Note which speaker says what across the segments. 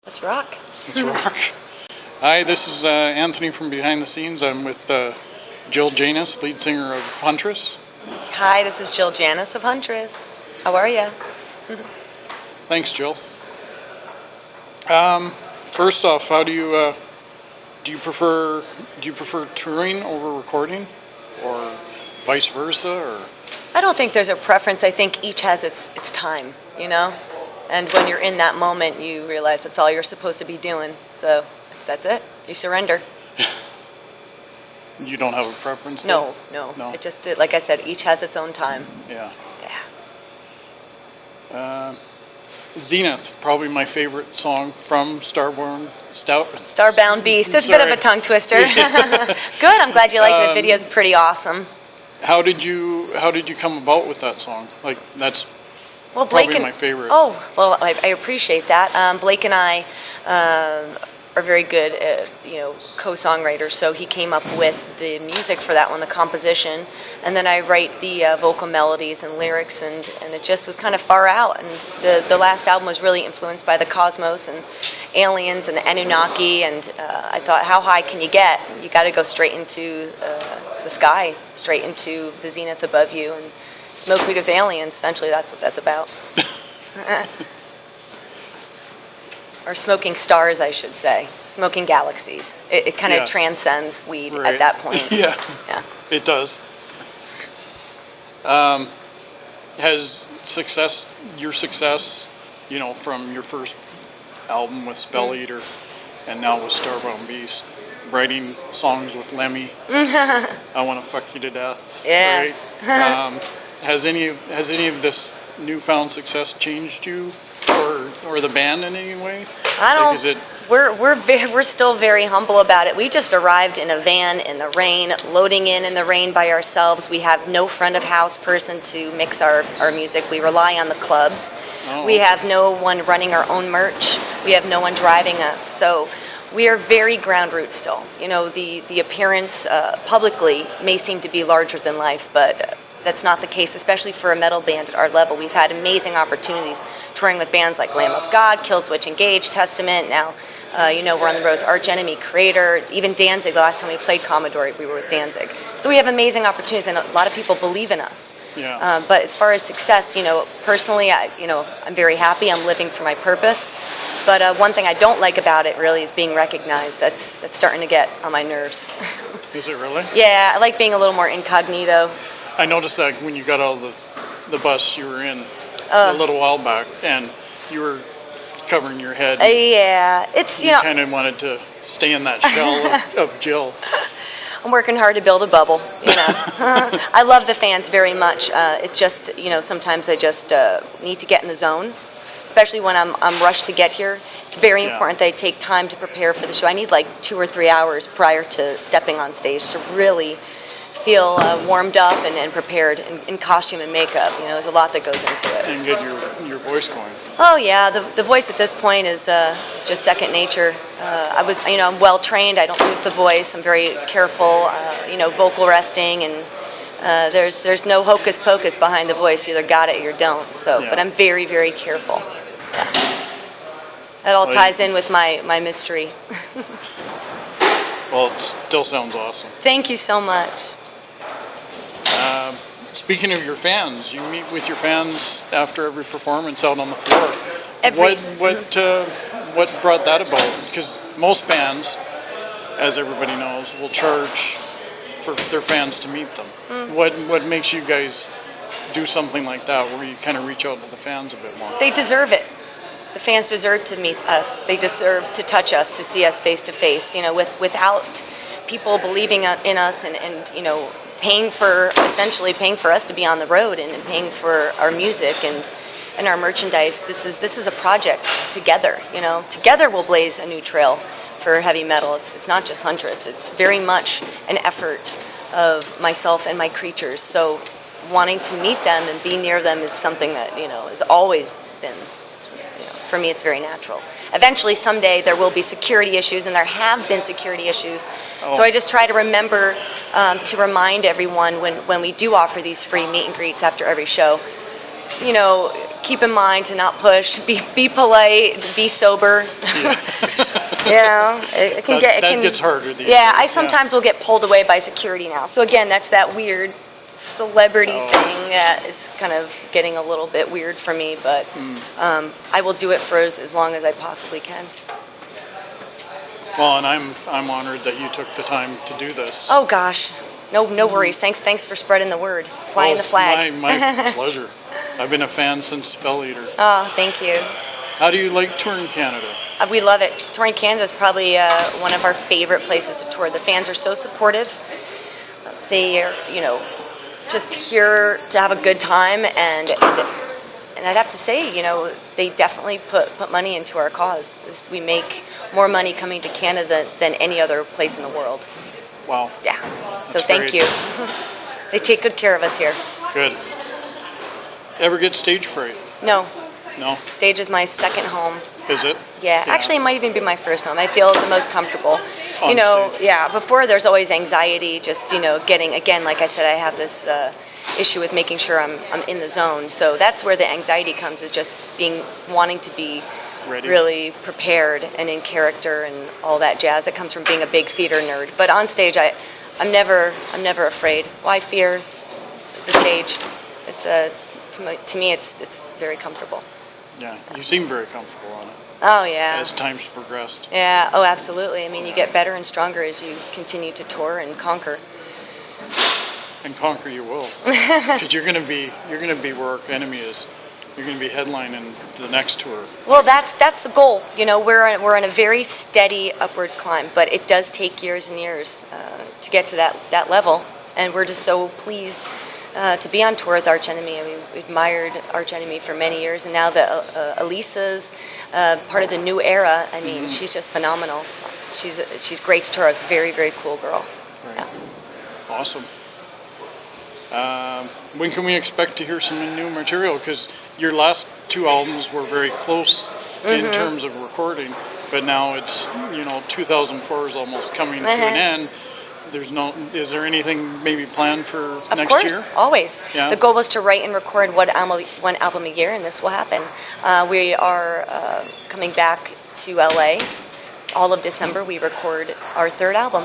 Speaker 1: Let's rock.
Speaker 2: Let's rock. Hi, this is Anthony from Behind the Scenes. I'm with Jill Janus, lead singer of Huntress.
Speaker 1: Hi, this is Jill Janus of Huntress. How are you?
Speaker 2: Thanks, Jill. First off, how do you prefer touring over recording, or vice versa, or?
Speaker 1: I don't think there's a preference. I think each has its time, you know? And when you're in that moment, you realize that's all you're supposed to be doing. So that's it. You surrender.
Speaker 2: You don't have a preference?
Speaker 1: No.
Speaker 2: No.
Speaker 1: It just, like I said, each has its own time.
Speaker 2: Yeah.
Speaker 1: Yeah.
Speaker 2: Zenith, probably my favorite song from Starbound
Speaker 1: Beast. It's a bit of a tongue twister. Good. I'm glad you like it. The video's pretty awesome.
Speaker 2: How did you come about with that song? Like, that's probably my favorite.
Speaker 1: Oh, well, I appreciate that. Blake and I are very good at, co-songwriters, so he came up with the music for that one, the composition, and then I write the vocal melodies and lyrics, and it just was kind of far out. And the last album was really influenced by the cosmos and aliens and the Anunnaki, and I thought, how high can you get? You got to go straight into the sky, straight into the zenith above you, and smoke weed with aliens. Essentially, that's what that's about. Or smoking stars, I should say. Smoking galaxies. It kind of transcends weed at that point.
Speaker 2: Yeah, it does. Has your success, from your first album with Spell Eater and now with Starbound Beast, writing songs with Lemmy, I Want to Fuck You to Death.
Speaker 1: Yeah.
Speaker 2: Right? Has any of this newfound success changed you or the band in any way?
Speaker 1: We're still very humble about it. We just arrived in a van in the rain, loading in the rain by ourselves. We have no front of house person to mix our music. We rely on the clubs. We have no one running our own merch. We have no one driving us. So we are very ground roots still. The appearance publicly may seem to be larger than life, but that's not the case, especially for a metal band at our level. We've had amazing opportunities touring with bands like Lamb of God, Killswitch Engage, Testament. Now, we're on the road with Arch Enemy, Creator, even Danzig. The last time we played Commodore, we were with Danzig. So we have amazing opportunities, and a lot of people believe in us.
Speaker 2: Yeah.
Speaker 1: But as far as success, personally, I'm very happy. I'm living for my purpose. But one thing I don't like about it really is being recognized. That's starting to get on my nerves.
Speaker 2: Is it really?
Speaker 1: Yeah, I like being a little more incognito.
Speaker 2: I noticed that when you got out of the bus you were in a little while back, and you were covering your head.
Speaker 1: Yeah, it's
Speaker 2: you kind of wanted to stay in that shell of Jill.
Speaker 1: I'm working hard to build a bubble. I love the fans very much. It just sometimes I just need to get in the zone, especially when I'm rushed to get here. It's very important that I take time to prepare for the show. I need like 2 or 3 hours prior to stepping on stage to really feel warmed up and prepared in costume and makeup. There's a lot that goes into it.
Speaker 2: And get your voice going.
Speaker 1: Oh yeah, the voice at this point is just second nature. I'm well trained. I don't lose the voice. I'm very careful. Vocal resting, and there's no hocus pocus behind the voice. You either got it or you don't. But I'm very, very careful. Yeah. That all ties in with my mystery.
Speaker 2: Well, it still sounds awesome.
Speaker 1: Thank you so much.
Speaker 2: Speaking of your fans, you meet with your fans after every performance out on the floor. What brought that about? Because most bands, as everybody knows, will charge for their fans to meet them. What makes you guys do something like that, where you kind of reach out to the fans a bit more?
Speaker 1: They deserve it. The fans deserve to meet us. They deserve to touch us, to see us face to face. Without people believing in us and essentially paying for us to be on the road and paying for our music and our merchandise. This is a project together. Together we'll blaze a new trail for heavy metal. It's not just Huntress. It's very much an effort of myself and my creatures. So wanting to meet them and be near them is something that has always been. For me, it's very natural. Eventually, someday, there will be security issues, and there have been security issues. So I just try to remember to remind everyone when we do offer these free meet and greets after every show, keep in mind to not push, be polite, be sober. It can
Speaker 2: that gets harder these
Speaker 1: yeah,
Speaker 2: days.
Speaker 1: I sometimes will get pulled away by security now. So again, that's that weird celebrity thing that is kind of getting a little bit weird for me, but I will do it for as long as I possibly can.
Speaker 2: Well, and I'm honored that you took the time to do this.
Speaker 1: Oh gosh, no worries. Thanks for spreading the word, flying the flag.
Speaker 2: My pleasure. I've been a fan since Spell Eater.
Speaker 1: Oh, thank you.
Speaker 2: How do you like touring Canada?
Speaker 1: We love it. Touring Canada is probably one of our favorite places to tour. The fans are so supportive. They are, just here to have a good time, and I'd have to say, they definitely put money into our cause. We make more money coming to Canada than any other place in the world.
Speaker 2: Wow.
Speaker 1: Yeah. So
Speaker 2: That's
Speaker 1: thank
Speaker 2: great.
Speaker 1: you. They take good care of us here.
Speaker 2: Good. Ever get stage fright?
Speaker 1: No.
Speaker 2: No?
Speaker 1: Stage is my second home.
Speaker 2: Is it?
Speaker 1: Yeah, actually, it might even be my first home. I feel the most comfortable.
Speaker 2: On stage.
Speaker 1: Yeah, before there's always anxiety, just, getting, again, like I said, I have this issue with making sure I'm in the zone. So that's where the anxiety comes, is just wanting to be
Speaker 2: Ready.
Speaker 1: really prepared and in character and all that jazz that comes from being a big theater nerd. But on stage, I'm never afraid. Why fear the stage? It's to me, it's very comfortable.
Speaker 2: Yeah, you seem very comfortable on it
Speaker 1: Oh, yeah.
Speaker 2: as time's progressed.
Speaker 1: Yeah, oh, absolutely. I mean, you get better and stronger as you continue to tour and conquer.
Speaker 2: And conquer you will, because you're gonna be where Arch Enemy is. You're gonna be headlining the next tour.
Speaker 1: Well, that's the goal. We're on a very steady upwards climb, but it does take years and years to get to that level, and we're just so pleased to be on tour with Arch Enemy. I mean, we've admired Arch Enemy for many years, and now that Elisa's part of the new era, I mean, she's just phenomenal. She's great to tour with. Very, very cool girl.
Speaker 2: Right.
Speaker 1: Yeah.
Speaker 2: Awesome. When can we expect to hear some new material? Because your last two albums were very close in terms of recording, but now it's 2004 is almost coming to an end. Is there anything maybe planned for next year?
Speaker 1: Of course, always.
Speaker 2: Yeah.
Speaker 1: The goal was to write and record one album a year, and this will happen. We are coming back to LA. All of December, we record our third album.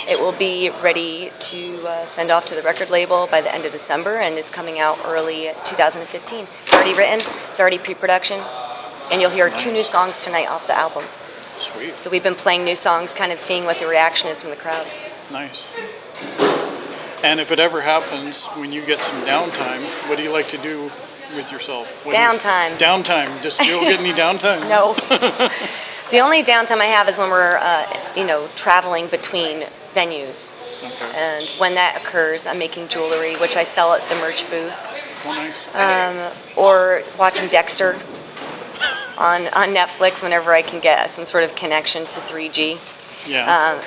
Speaker 1: It will be ready to send off to the record label by the end of December, and it's coming out early 2015. It's already written, it's already pre-production, and you'll hear 2 new songs tonight off the album.
Speaker 2: Sweet.
Speaker 1: So we've been playing new songs, kind of seeing what the reaction is from the crowd.
Speaker 2: Nice. And if it ever happens, when you get some downtime, what do you like to do with yourself?
Speaker 1: Downtime.
Speaker 2: Downtime. Does Jill get any downtime?
Speaker 1: No. The only downtime I have is when we're, traveling between venues.
Speaker 2: Okay.
Speaker 1: And when that occurs, I'm making jewelry, which I sell at the merch booth.
Speaker 2: Oh, nice.
Speaker 1: Or watching Dexter on Netflix whenever I can get some sort of connection to 3G.
Speaker 2: Yeah.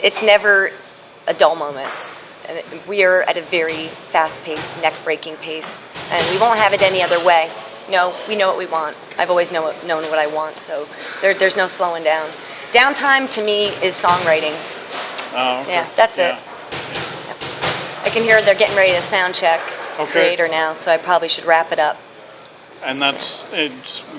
Speaker 1: It's never a dull moment. And we are at a very fast-paced, neck-breaking pace, and we won't have it any other way. We know what we want. I've always known what I want, so there's no slowing down. Downtime to me is songwriting.
Speaker 2: Oh, okay.
Speaker 1: Yeah, that's it. Yep. I can hear they're getting ready to sound check Creator now, so I probably should wrap it up.
Speaker 2: And it's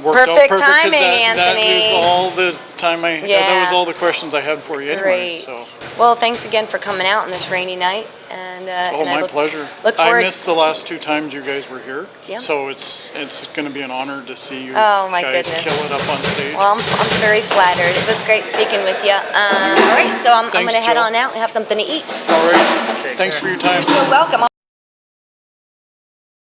Speaker 2: worked out
Speaker 1: Perfect
Speaker 2: perfect. 'Cause
Speaker 1: timing,
Speaker 2: that
Speaker 1: Anthony.
Speaker 2: was all the time that was all the questions I had for you anyway.
Speaker 1: Great.
Speaker 2: So.
Speaker 1: Well, thanks again for coming out on this rainy night.
Speaker 2: My pleasure.
Speaker 1: Look
Speaker 2: I
Speaker 1: forward.
Speaker 2: missed the last 2 times you guys were here.
Speaker 1: Yeah.
Speaker 2: So it's going to be an honor to see you
Speaker 1: Oh, my
Speaker 2: guys
Speaker 1: goodness.
Speaker 2: kill it up on stage.
Speaker 1: Well, I'm very flattered. It was great speaking with you. All right, so I'm going
Speaker 2: Thanks,
Speaker 1: to head
Speaker 2: Jill.
Speaker 1: on out and have something to eat.
Speaker 2: All right. Thanks for your time.
Speaker 1: You're so welcome.